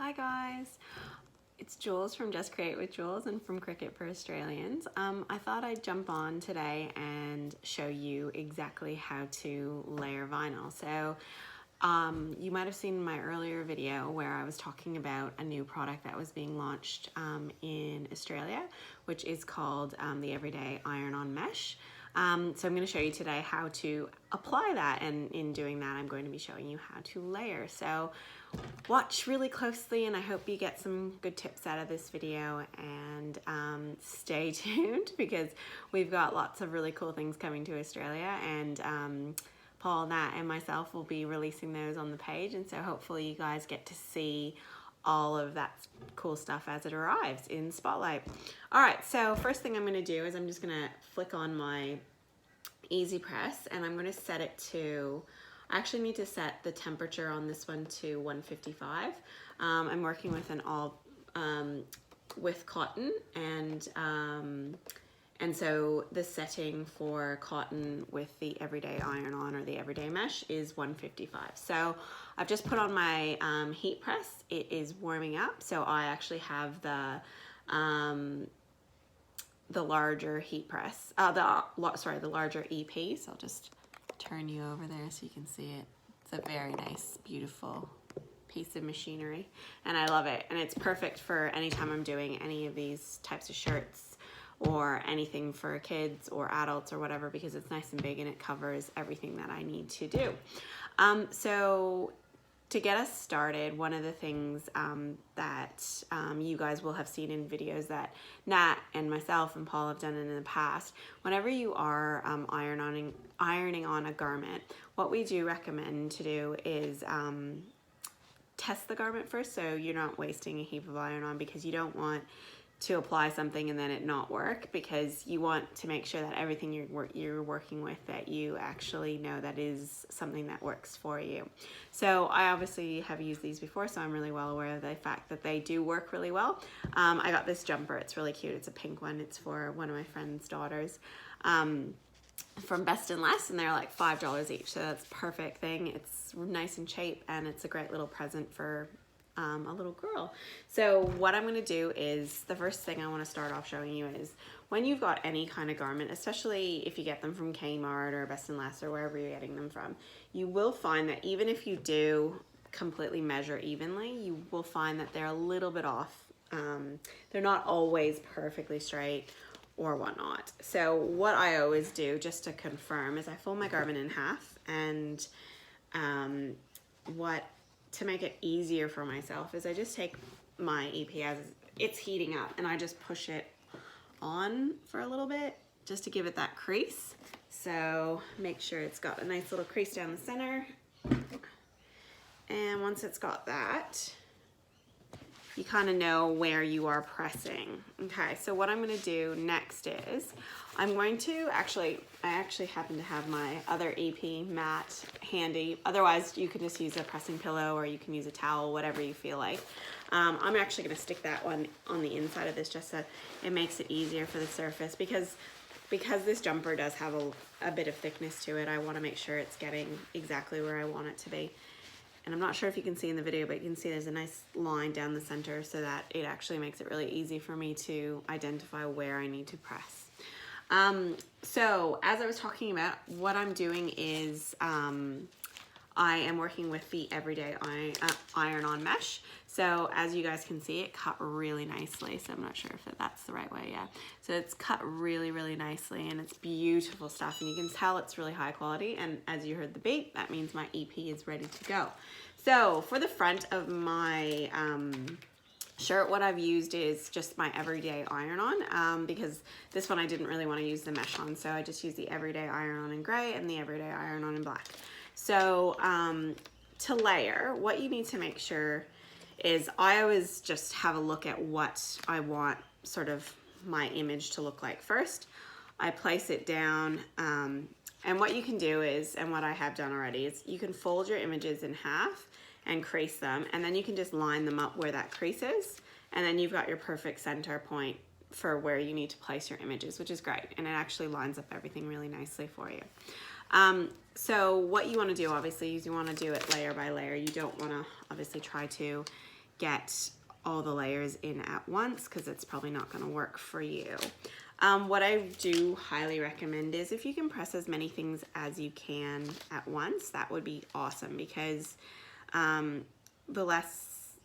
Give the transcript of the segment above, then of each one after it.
Hi guys, it's Jules from Just Create with Jules and from Cricut for Australians. I thought I'd jump on today and show you exactly how to layer vinyl. So you might have seen my earlier video where I was talking about a new product that was being launched in Australia, which is called the Everyday Iron-On Mesh. So I'm going to show you today how to apply that, and in doing that I'm going to be showing you how to layer. So watch really closely and I hope you get some good tips out of this video, and stay tuned because we've got lots of really cool things coming to Australia, and Paul, Nat and myself will be releasing those on the page, and so hopefully you guys get to see all of that cool stuff as it arrives in Spotlight. All right, so first thing I'm going to do is I'm just going to flick on my Easy Press and I'm going to set it to, I actually need to set the temperature on this one to 155. I'm working with an all with cotton, and so the setting for cotton with the Everyday Iron-On or the Everyday Mesh is 155. So I've just put on my heat press. It is warming up. So I actually have the larger heat press, the larger EP. So I'll just turn you over there so you can see it. It's a very nice, beautiful piece of machinery, and I love it. And it's perfect for anytime I'm doing any of these types of shirts or anything for kids or adults or whatever, because it's nice and big and it covers everything that I need to do. So to get us started, one of the things that you guys will have seen in videos that Nat and myself and Paul have done in the past, whenever you are ironing on a garment, what we do recommend to do is test the garment first, so you're not wasting a heap of iron-on, because you don't want to apply something and then it not work, because you want to make sure that everything you're working with, that you actually know that is something that works for you. So I obviously have used these before, so I'm really well aware of the fact that they do work really well. I got this jumper, it's really cute, it's a pink one, it's for one of my friend's daughters from Best and Less, and they're like $5 each, so that's a perfect thing. It's nice and cheap and it's a great little present for a little girl. So what I'm going to do is, the first thing I want to start off showing you is, when you've got any kind of garment, especially if you get them from Kmart or Best and Less or wherever you're getting them from, you will find that even if you do completely measure evenly, you will find that they're a little bit off. They're not always perfectly straight or whatnot. So what I always do, just to confirm, is I fold my garment in half, and to make it easier for myself is I just take my EP as it's heating up and I just push it on for a little bit just to give it that crease. So make sure it's got a nice little crease down the center. And once it's got that, you kind of know where you are pressing. Okay, so what I'm going to do next is I'm going to I actually happen to have my other EP mat handy. Otherwise, you can just use a pressing pillow or you can use a towel, whatever you feel like. I'm actually going to stick that one on the inside of this just so it makes it easier for the surface, because this jumper does have a bit of thickness to it. I want to make sure it's getting exactly where I want it to be. And I'm not sure if you can see in the video, but you can see there's a nice line down the center, so that it actually makes it really easy for me to identify where I need to press. So as I was talking about, what I'm doing is I am working with the Everyday Iron-On Mesh. So as you guys can see, it cut really nicely. So I'm not sure if that's the right way, yeah. So it's cut really, really nicely, and it's beautiful stuff. And you can tell it's really high quality. And as you heard the beep, that means my EP is ready to go. So for the front of my shirt, what I've used is just my Everyday Iron-On, because this one I didn't really want to use the mesh on. So I just used the Everyday Iron-On in gray and the Everyday Iron-On in black. So to layer, what you need to make sure is, I always just have a look at what I want sort of my image to look like first. I place it down, and what you can do is, and what I have done already, is you can fold your images in half and crease them, and then you can just line them up where that crease is, and then you've got your perfect center point for where you need to place your images, which is great, and it actually lines up everything really nicely for you. So what you want to do, obviously, is you want to do it layer by layer. You don't want to obviously try to get all the layers in at once, because it's probably not going to work for you. What I do highly recommend is if you can press as many things as you can at once, that would be awesome, because the less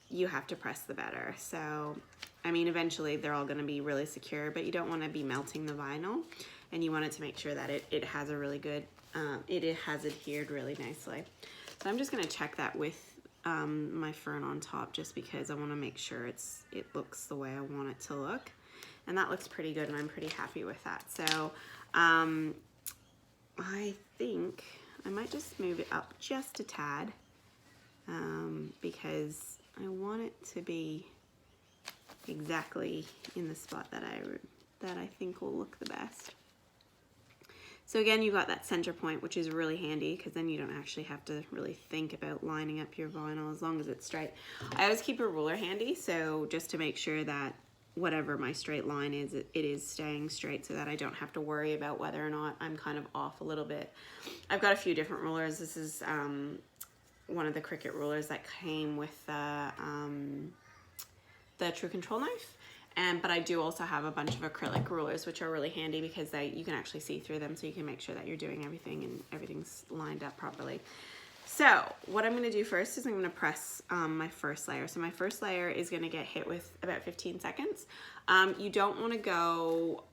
you have to press, the better. So, I mean, eventually they're all going to be really secure, but you don't want to be melting the vinyl, and you want it to make sure that it has a really good, it has adhered really nicely. So I'm just going to check that with my fern on top, just because I want to make sure it looks the way I want it to look. And that looks pretty good, and I'm pretty happy with that. So I think I might just move it up just a tad, because I want it to be exactly in the spot that I think will look the best. So again, you got that center point, which is really handy, because then you don't actually have to really think about lining up your vinyl, as long as it's straight. I always keep a ruler handy, so just to make sure that whatever my straight line is, it is staying straight, so that I don't have to worry about whether or not I'm kind of off a little bit. I've got a few different rulers. This is one of the Cricut rulers that came with the True Control knife. But I do also have a bunch of acrylic rulers, which are really handy, because you can actually see through them, so you can make sure that you're doing everything and everything's lined up properly. So what I'm going to do first is I'm going to press my first layer. So my first layer is going to get hit with about 15 seconds. You don't want to go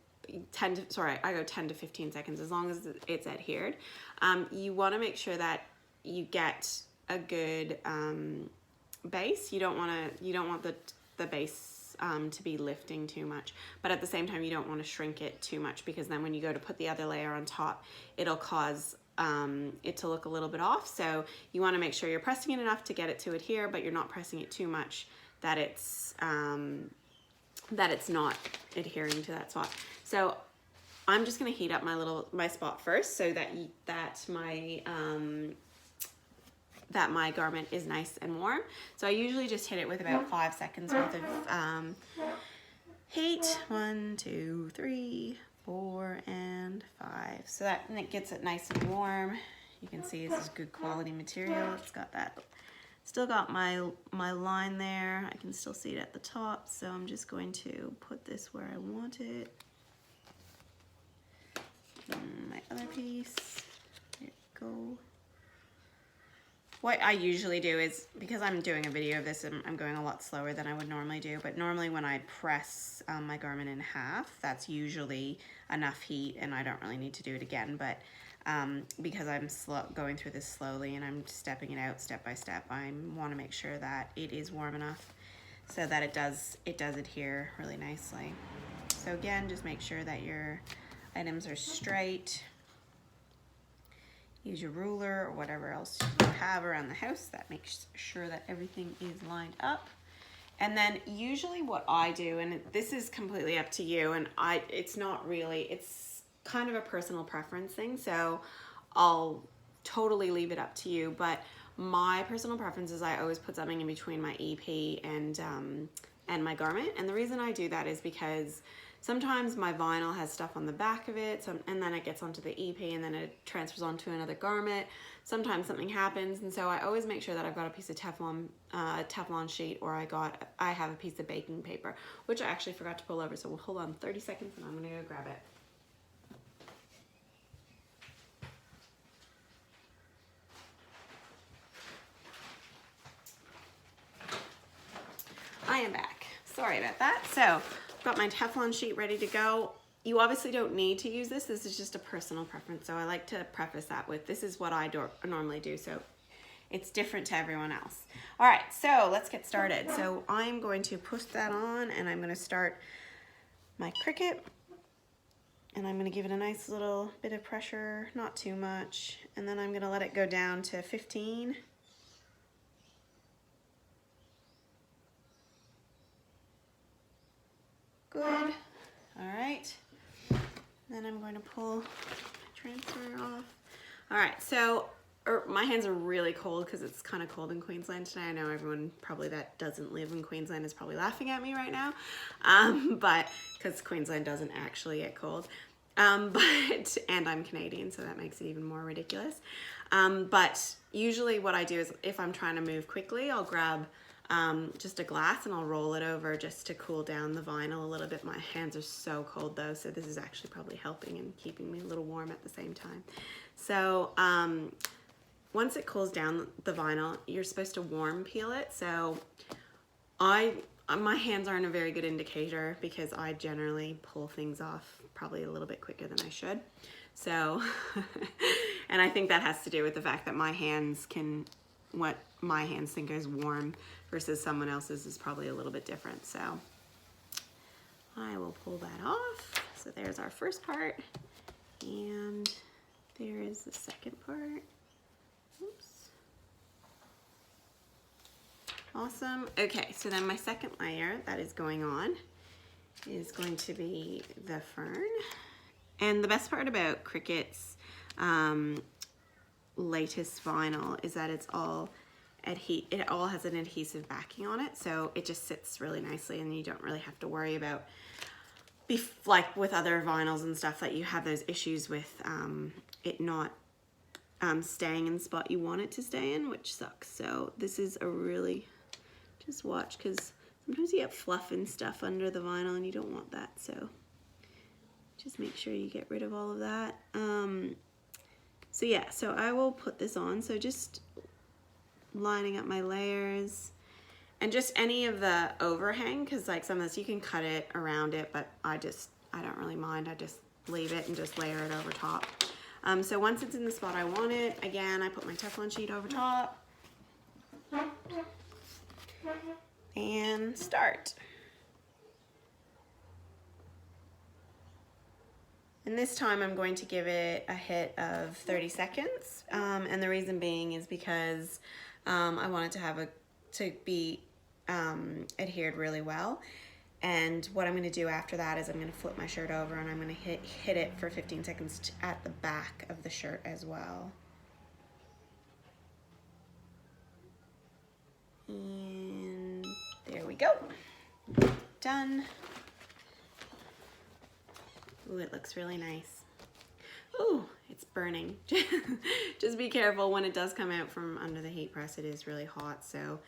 I go 10 to 15 seconds, as long as it's adhered. You want to make sure that you get a good base. You don't want the base to be lifting too much, but at the same time you don't want to shrink it too much, because then when you go to put the other layer on top, it'll cause it to look a little bit off. So you want to make sure you're pressing it enough to get it to adhere, but you're not pressing it too much that it's not adhering to that spot. So I'm just going to heat up my spot first, so that my garment is nice and warm. So I usually just hit it with about 5 seconds worth of heat. 1, 2, 3, 4, and 5. So and it gets it nice and warm. You can see this is good quality material. It's got that, still got my line there. I can still see it at the top. So I'm just going to put this where I want it. My other piece, there you go. What I usually do is, because I'm doing a video of this, I'm going a lot slower than I would normally do, but normally when I press my garment in half, that's usually enough heat, and I don't really need to do it again. But because I'm going through this slowly and I'm stepping it out step by step, I want to make sure that it is warm enough so that it does adhere really nicely. So again, just make sure that your items are straight. Use your ruler or whatever else you have around the house that makes sure that everything is lined up. And then usually what I do, and this is completely up to you, and it's kind of a personal preference thing, so I'll totally leave it up to you, but my personal preference is I always put something in between my EP and my garment. And the reason I do that is because sometimes my vinyl has stuff on the back of it, and then it gets onto the EP, and then it transfers onto another garment. Sometimes something happens, and so I always make sure that I've got a piece of Teflon sheet, or I have a piece of baking paper, which I actually forgot to pull over. So we'll hold on 30 seconds, and I'm gonna go grab it. I am back. Sorry about that. So got my Teflon sheet ready to go. You obviously don't need to use this. This is just a personal preference. So I like to preface that with, this is what I normally do. So it's different to everyone else. All right, so let's get started. So I'm going to push that on, and I'm going to start my Cricut, and I'm going to give it a nice little bit of pressure, not too much. And then I'm going to let it go down to 15. Good. All right. Then I'm going to pull my transfer off. All right, so my hands are really cold because it's kind of cold in Queensland today. I know everyone probably that doesn't live in Queensland is probably laughing at me right now, but because Queensland doesn't actually get cold. And I'm Canadian, so that makes it even more ridiculous. But usually what I do is, if I'm trying to move quickly, I'll grab just a glass, and I'll roll it over just to cool down the vinyl a little bit. My hands are so cold though, so this is actually probably helping and keeping me a little warm at the same time. So once it cools down the vinyl, you're supposed to warm peel it. So my hands aren't a very good indicator because I generally pull things off probably a little bit quicker than I should. So, and I think that has to do with the fact that my hands what my hands think is warm versus someone else's is probably a little bit different. So I will pull that off. So there's our first part, and there is the second part. Oops. Awesome. Okay, so then my second layer that is going on is going to be the fern. And the best part about Cricut's latest vinyl is that it all has an adhesive backing on it, so it just sits really nicely, and you don't really have to worry about, like with other vinyls and stuff, that you have those issues with it not staying in the spot you want it to stay in, which sucks. So this is a really, just watch, because sometimes you get fluff and stuff under the vinyl and you don't want that, so just make sure you get rid of all of that. So yeah, so I will put this on, so just lining up my layers, and just any of the overhang, because like some of this you can cut it around it, but I don't really mind. I just leave it and just layer it over top. So once it's in the spot I want it, again, I put my Teflon sheet over top and start. And this time I'm going to give it a hit of 30 seconds. And the reason being is because I want it to be adhered really well. And what I'm going to do after that is I'm going to flip my shirt over, and I'm going to hit it for 15 seconds at the back of the shirt as well. And there we go. Done. Ooh, it looks really nice. Ooh, it's burning. Just be careful when it does come out from under the heat press. It is really hot, so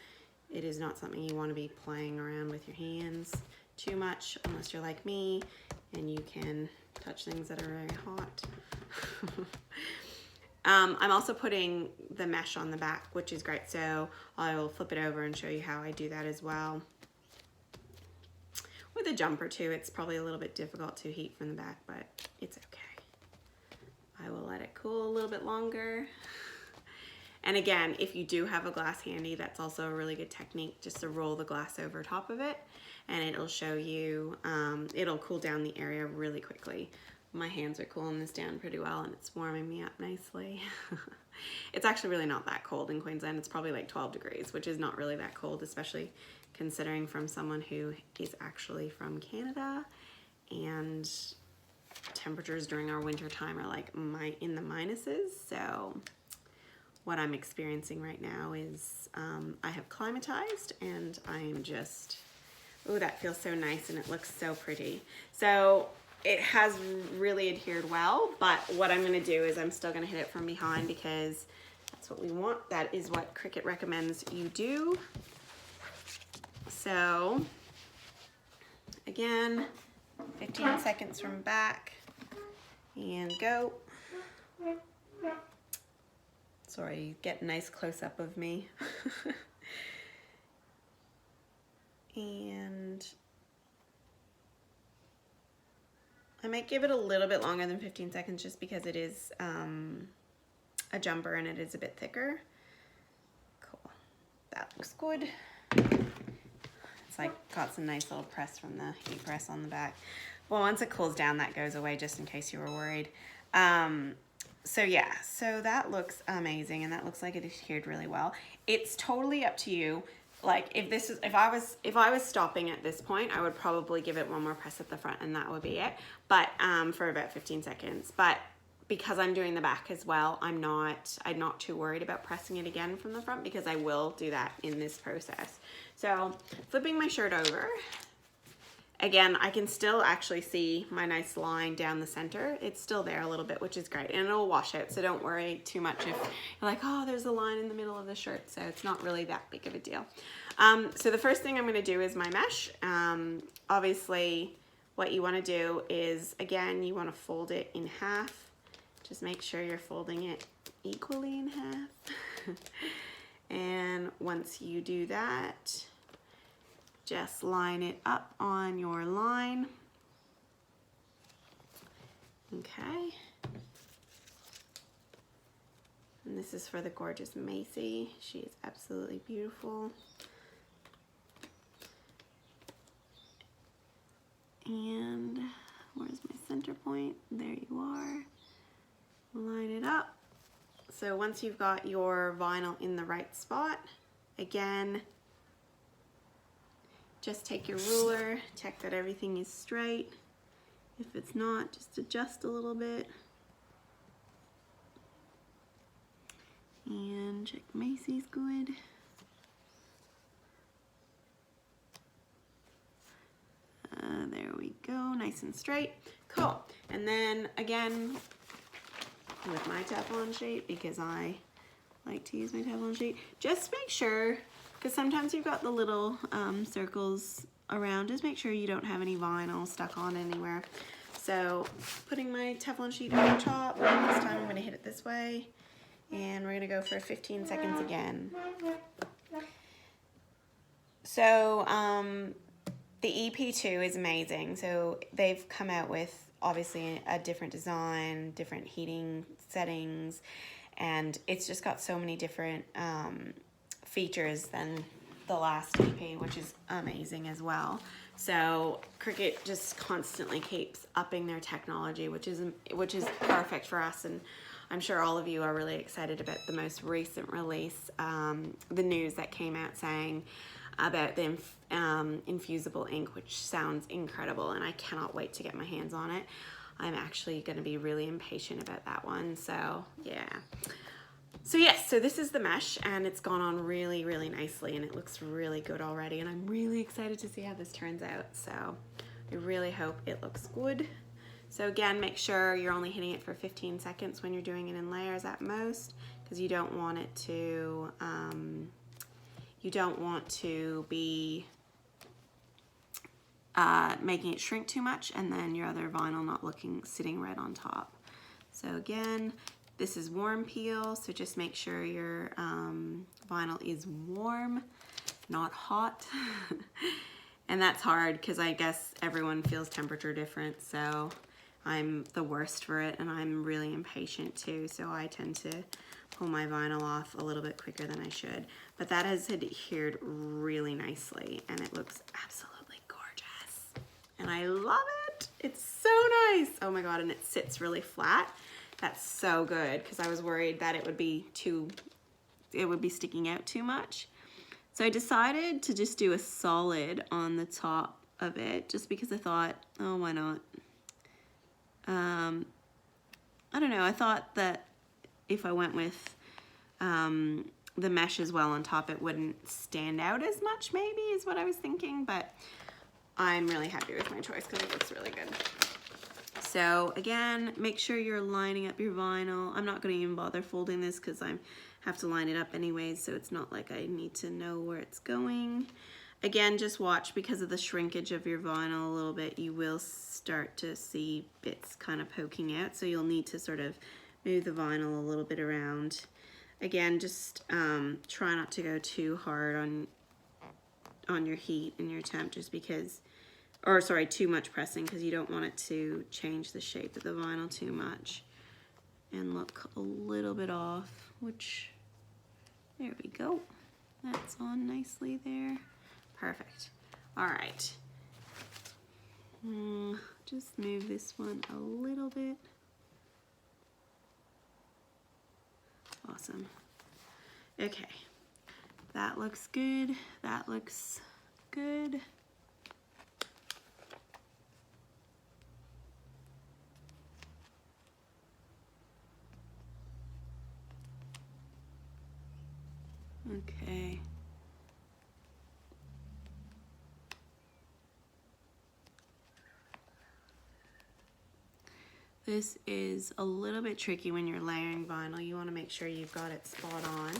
it is not something you want to be playing around with your hands too much, unless you're like me and you can touch things that are very hot. I'm also putting the mesh on the back, which is great, so I will flip it over and show you how I do that as well. With a jumper too, it's probably a little bit difficult to heat from the back, but it's okay. I will let it cool a little bit longer. And again, if you do have a glass handy, that's also a really good technique, just to roll the glass over top of it, and it'll show you, it'll cool down the area really quickly. My hands are cooling this down pretty well, and it's warming me up nicely. It's actually really not that cold in Queensland. It's probably like 12 degrees, which is not really that cold, especially considering from someone who is actually from Canada, and temperatures during our winter time are like in the minuses. So what I'm experiencing right now is I have climatized, and I am just, oh, that feels so nice, and it looks so pretty. So it has really adhered well, but what I'm gonna do is I'm still gonna hit it from behind, because that's what we want. That is what Cricut recommends you do. So again, 15 seconds from back, and go. Sorry, get a nice close-up of me. And I might give it a little bit longer than 15 seconds just because it is a jumper and it is a bit thicker. Cool, that looks good. It's like got some nice little press from the heat press on the back. Well, once it cools down, that goes away, just in case you were worried. So yeah, so that looks amazing, and that looks like it adhered really well. It's totally up to you. Like if I was stopping at this point, I would probably give it one more press at the front, and that would be it. But for about 15 seconds. But because I'm doing the back as well, I'm not too worried about pressing it again from the front, because I will do that in this process. So flipping my shirt over, again, I can still actually see my nice line down the center. It's still there a little bit, which is great, and it'll wash out, so don't worry too much if you're like, oh, there's a line in the middle of the shirt. So it's not really that big of a deal. So the first thing I'm going to do is my mesh. Obviously, what you want to do is, again, you want to fold it in half. Just make sure you're folding it equally in half. And once you do that, just line it up on your line. Okay. And this is for the gorgeous Macy. She is absolutely beautiful. And where's my center point? There you are. Line it up. So once you've got your vinyl in the right spot, again, just take your ruler, check that everything is straight. If it's not, just adjust a little bit. And check Macy's good. There we go, nice and straight. Cool. And then again, with my Teflon sheet, because I like to use my Teflon sheet, just make sure, because sometimes you've got the little circles around, just make sure you don't have any vinyl stuck on anywhere. So putting my Teflon sheet over the top, and this time I'm going to hit it this way, and we're going to go for 15 seconds again. So the EP2 is amazing. So they've come out with obviously a different design, different heating settings, and it's just got so many different features than the last EP, which is amazing as well. So Cricut just constantly keeps upping their technology, which is perfect for us, and I'm sure all of you are really excited about the most recent release, the news that came out saying about the infusible ink, which sounds incredible, and I cannot wait to get my hands on it. I'm actually going to be really impatient about that one, so yeah. So yes, so this is the mesh, and it's gone on really, really nicely, and it looks really good already, and I'm really excited to see how this turns out, so I really hope it looks good. So again, make sure you're only hitting it for 15 seconds when you're doing it in layers at most, because you don't want it to be making it shrink too much, and then your other vinyl not sitting right on top. So again, this is warm peel, so just make sure your vinyl is warm, not hot. And that's hard because I guess everyone feels temperature different, so I'm the worst for it, and I'm really impatient too, so I tend to pull my vinyl off a little bit quicker than I should. But that has adhered really nicely, and it looks absolutely gorgeous. And I love it. It's so nice. Oh my God, and it sits really flat. That's so good, because I was worried that it would be sticking out too much. So I decided to just do a solid on the top of it, just because I thought, oh, why not? I don't know, I thought that if I went with the mesh as well on top, it wouldn't stand out as much, maybe, is what I was thinking, but I'm really happy with my choice because it looks really good. So again, make sure you're lining up your vinyl. I'm not going to even bother folding this because I have to line it up anyways, so it's not like I need to know where it's going. Again, just watch, because of the shrinkage of your vinyl a little bit, you will start to see bits kind of poking out, so you'll need to sort of move the vinyl a little bit around. Again, just try not to go too hard on your heat and your temp, just because, or sorry, too much pressing, because you don't want it to change the shape of the vinyl too much and look a little bit off, which, there we go. That's on nicely there. Perfect. All right. Just move this one a little bit. Awesome. Okay. That looks good. That looks good. Okay. This is a little bit tricky when you're layering vinyl. You want to make sure you've got it spot on.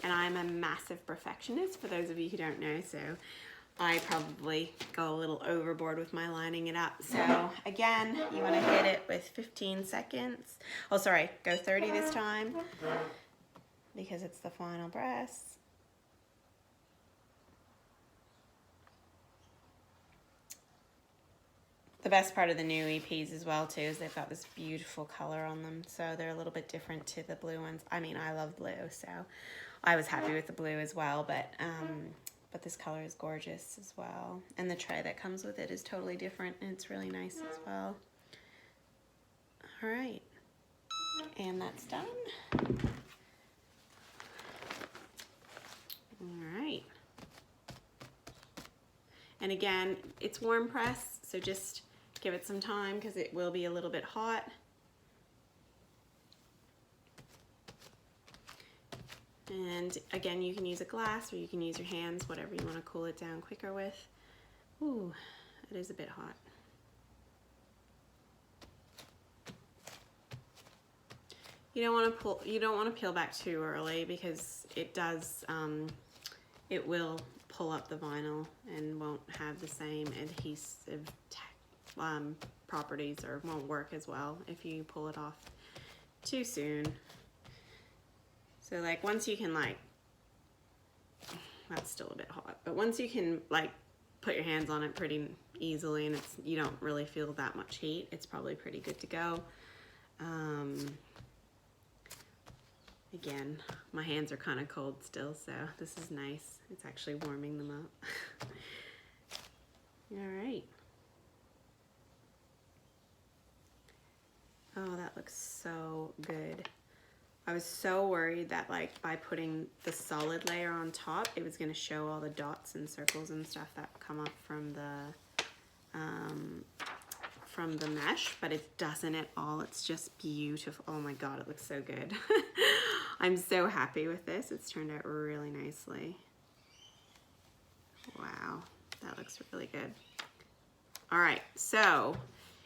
and I'm a massive perfectionist, for those of you who don't know, so I probably go a little overboard with my lining it up. So again, you want to hit it with 15 seconds. Oh, sorry, go 30 this time because it's the final press. The best part of the new EPs as well too is they've got this beautiful color on them, so they're a little bit different to the blue ones. I mean, I love blue, so I was happy with the blue as well, but this color is gorgeous as well. And the tray that comes with it is totally different, and it's really nice as well. All right, and that's done. All right. And again, it's warm press, so just give it some time because it will be a little bit hot. And again, you can use a glass or you can use your hands, whatever you want to cool it down quicker with. Ooh, it is a bit hot. You don't want to peel back too early because it does it will pull up the vinyl and won't have the same adhesive properties, or won't work as well if you pull it off too soon. So like once you can that's still a bit hot, but once you can like put your hands on it pretty easily and you don't really feel that much heat, it's probably pretty good to go. Again, my hands are kind of cold still, so this is nice. It's actually warming them up. All right. Oh, that looks so good. I was so worried that like by putting the solid layer on top, it was gonna show all the dots and circles and stuff that come up from the mesh, but it doesn't at all. It's just beautiful. Oh my God, it looks so good. I'm so happy with this. It's turned out really nicely. Wow, that looks really good. All right, so,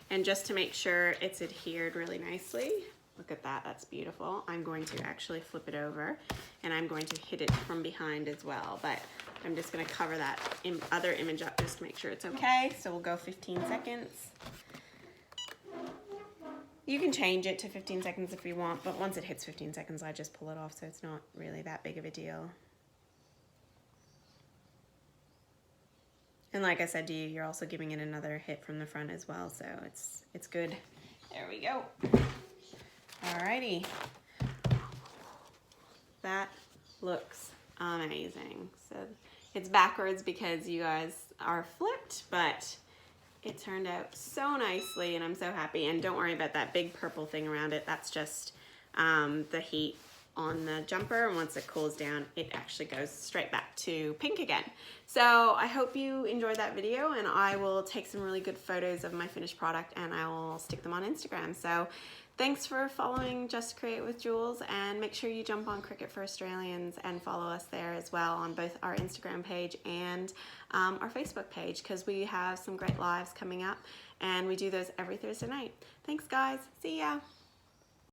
and just to make sure it's adhered really nicely, look at that, that's beautiful. I'm going to actually flip it over and I'm going to hit it from behind as well, but I'm just gonna cover that other image up just to make sure it's okay. So we'll go 15 seconds. You can change it to 15 seconds if you want, but once it hits 15 seconds, I just pull it off, so it's not really that big of a deal. And like I said to you, you're also giving it another hit from the front as well, so it's good. There we go. Alrighty. That looks amazing. So it's backwards because you guys are flipped, but it turned out so nicely and I'm so happy. And don't worry about that big purple thing around it. That's just the heat on the jumper, and once it cools down, it actually goes straight back to pink again. So I hope you enjoyed that video, and I will take some really good photos of my finished product and I will stick them on Instagram. So thanks for following Just Create with Jules, and make sure you jump on Cricut for Australians and follow us there as well on both our Instagram page and our Facebook page, because we have some great lives coming up and we do those every Thursday night. Thanks guys, see ya.